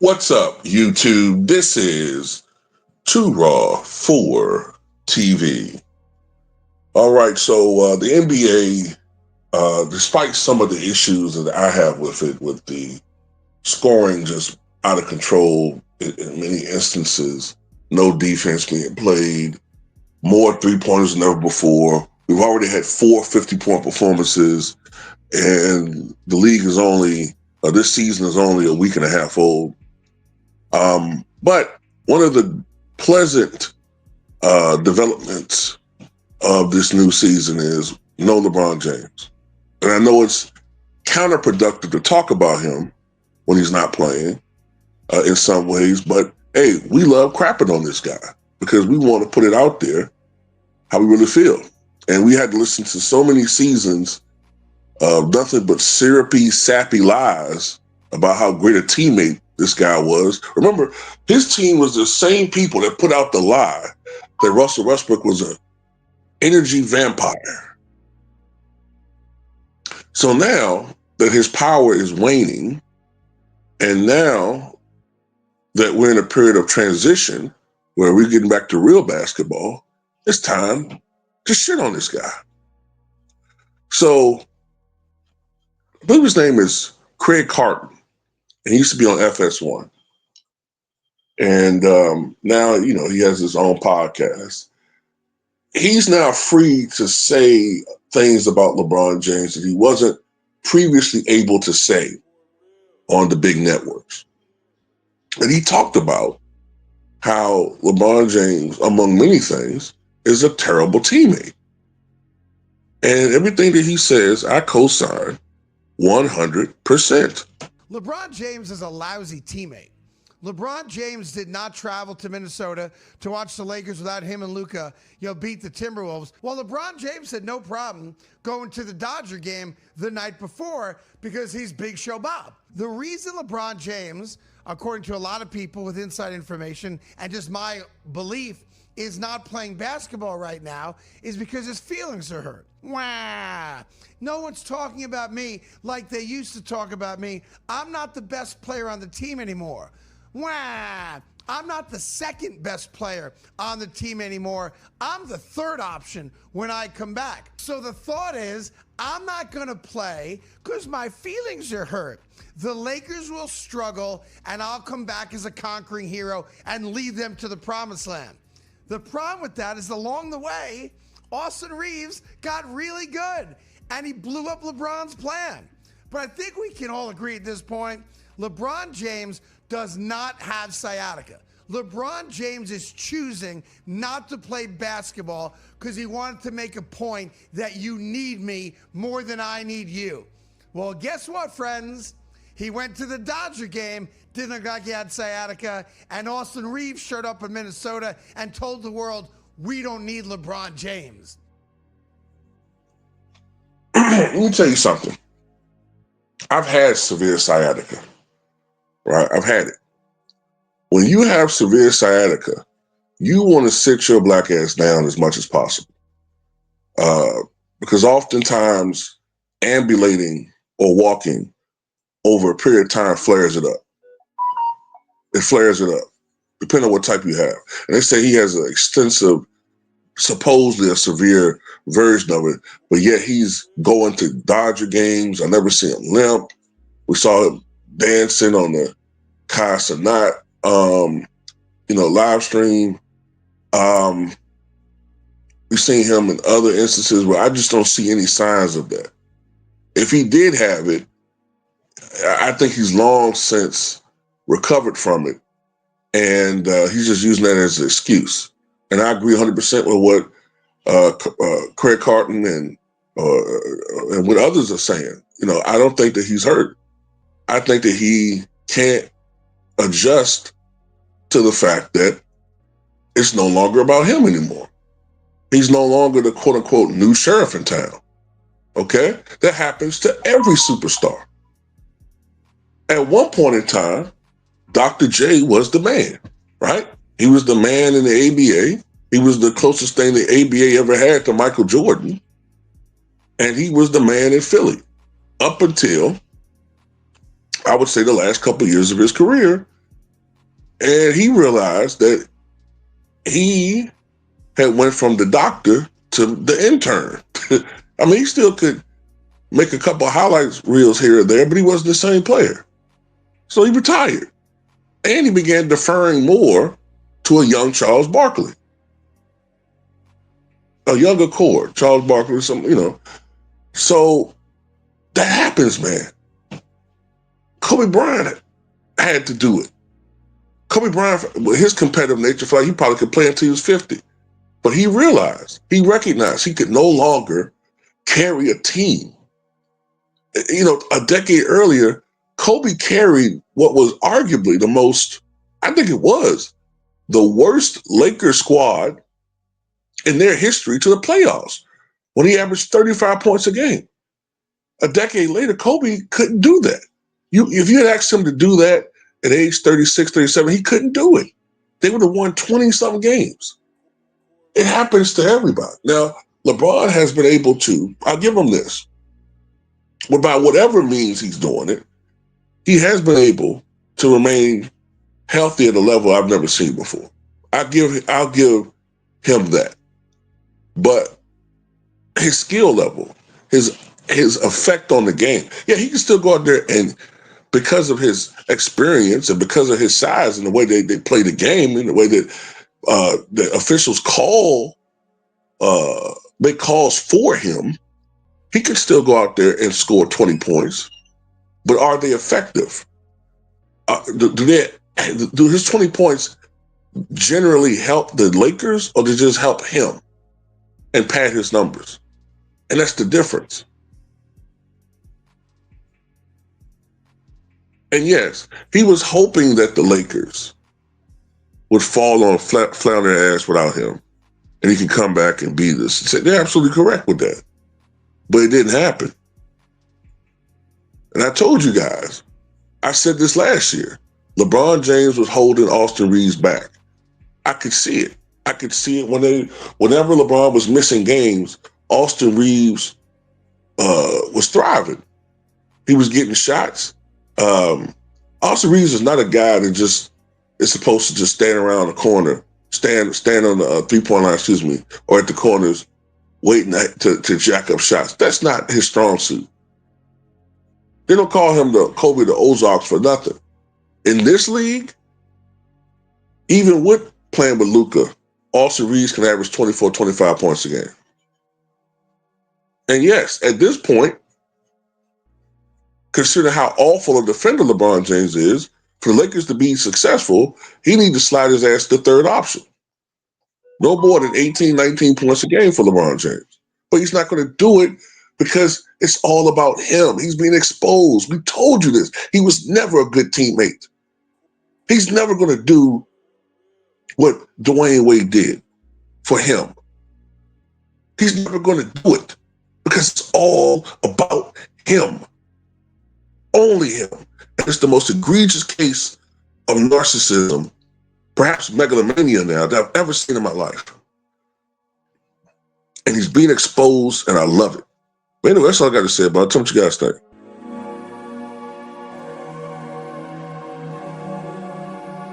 What's up, YouTube? This is Too Raw for TV. All right, so the NBA, despite some of the issues that I have with it, with the scoring just out of control in many instances, no defense being played, more three-pointers than ever before. We've already had 4 50-point performances, and the league is only, this season is only a week and a half old. But one of the pleasant developments of this new season is no LeBron James. And I know it's counterproductive to talk about him when he's not playing in some ways, but hey, we love crapping on this guy because we want to put it out there how we really feel. And we had to listen to so many seasons of nothing but syrupy, sappy lies about how great a teammate this guy was. Remember, his team was the same people that put out the lie that Russell Westbrook was an energy vampire. So now that his power is waning, and now that we're in a period of transition where we're getting back to real basketball, it's time to shit on this guy. So I believe his name is Craig Carton, and he used to be on FS1. And now, he has his own podcast. He's now free to say things about LeBron James that he wasn't previously able to say on the big networks. And he talked about how LeBron James, among many things, is a terrible teammate. And everything that he says, I co-sign 100%. LeBron James is a lousy teammate. LeBron James did not travel to Minnesota to watch the Lakers without him and Luka, beat the Timberwolves. While LeBron James had no problem going to the Dodger game the night before because he's Big Show Bob. The reason LeBron James, according to a lot of people with inside information and just my belief, is not playing basketball right now is because his feelings are hurt. Wow. No one's talking about me like they used to talk about me. I'm not the best player on the team anymore. Wow. I'm not the second best player on the team anymore. I'm the third option when I come back. So the thought is, I'm not going to play because my feelings are hurt. The Lakers will struggle, and I'll come back as a conquering hero and lead them to the promised land. The problem with that is along the way, Austin Reeves got really good, and he blew up LeBron's plan. But I think we can all agree at this point, LeBron James does not have sciatica. LeBron James is choosing not to play basketball because he wanted to make a point that you need me more than I need you. Well, guess what, friends? He went to the Dodger game, didn't look like he had sciatica, and Austin Reeves showed up in Minnesota and told the world, we don't need LeBron James. Let me tell you something. I've had severe sciatica, right? I've had it. When you have severe sciatica, you want to sit your black ass down as much as possible. Because oftentimes ambulating or walking over a period of time flares it up. It flares it up, depending on what type you have. And they say he has an extensive, supposedly a severe version of it, but yet he's going to Dodger games. I never see him limp. We saw him dancing on the Kai Cenat, live stream. We've seen him in other instances where I just don't see any signs of that. If he did have it, I think he's long since recovered from it, and he's just using that as an excuse. And I agree 100% with what Craig Carton and what others are saying. I don't think that he's hurt. I think that he can't adjust to the fact that it's no longer about him anymore. He's no longer the quote unquote new sheriff in town. Okay? That happens to every superstar. At one point in time, Dr. J was the man, right? He was the man in the ABA. He was the closest thing the ABA ever had to Michael Jordan. And he was the man in Philly up until, I would say, the last couple of years of his career, And he realized that he had went from the doctor to the intern. I mean, he still could make a couple of highlights reels here or there, but he wasn't the same player. So he retired. And he began deferring more to a young Charles Barkley. A younger core, Charles Barkley, So that happens, man. Kobe Bryant had to do it. Kobe Bryant, with his competitive nature, felt like he probably could play until he was 50. But he recognized he could no longer carry a team. A decade earlier, Kobe carried what was arguably I think it was the worst Lakers squad in their history to the playoffs when he averaged 35 points a game. A decade later, Kobe couldn't do that. If you had asked him to do that at age 36, 37, he couldn't do it. They would have won 20-something games. It happens to everybody. Now, LeBron has been able to, I'll give him this, by whatever means he's doing it, he has been able to remain healthy at a level I've never seen before. I'll give him that. But his skill level, his effect on the game, yeah, he can still go out there and because of his experience and because of his size and the way they play the game and the way that the officials make calls for him, he can still go out there and score 20 points. But are they effective? Do his 20 points generally help the Lakers or do they just help him and pad his numbers? And that's the difference. And yes, he was hoping that the Lakers would fall on flat on their ass without him and he could come back and beat us. They're absolutely correct with that. But it didn't happen. And I told you guys, I said this last year, LeBron James was holding Austin Reeves back. I could see it. I could see it whenever LeBron was missing games, Austin Reeves was thriving. He was getting shots. Austin Reeves is not a guy that just is supposed to just stand around the corner, stand on the 3-point line, or at the corners waiting to jack up shots. That's not his strong suit. They don't call him the Kobe the Ozarks for nothing. In this league, even with playing with Luka, Austin Reeves can average 24, 25 points a game. And yes, at this point, consider how awful a defender LeBron James is, for the Lakers to be successful, he needs to slide his ass to third option. No more than 18, 19 points a game for LeBron James. But he's not going to do it because it's all about him. He's being exposed. We told you this. He was never a good teammate. He's never going to do what Dwayne Wade did for him. He's never going to do it because it's all about him. Only him. And it's the most egregious case of narcissism, perhaps megalomania now, that I've ever seen in my life. And he's being exposed, and I love it. But anyway, that's all I got to say about it. Tell me what you guys think.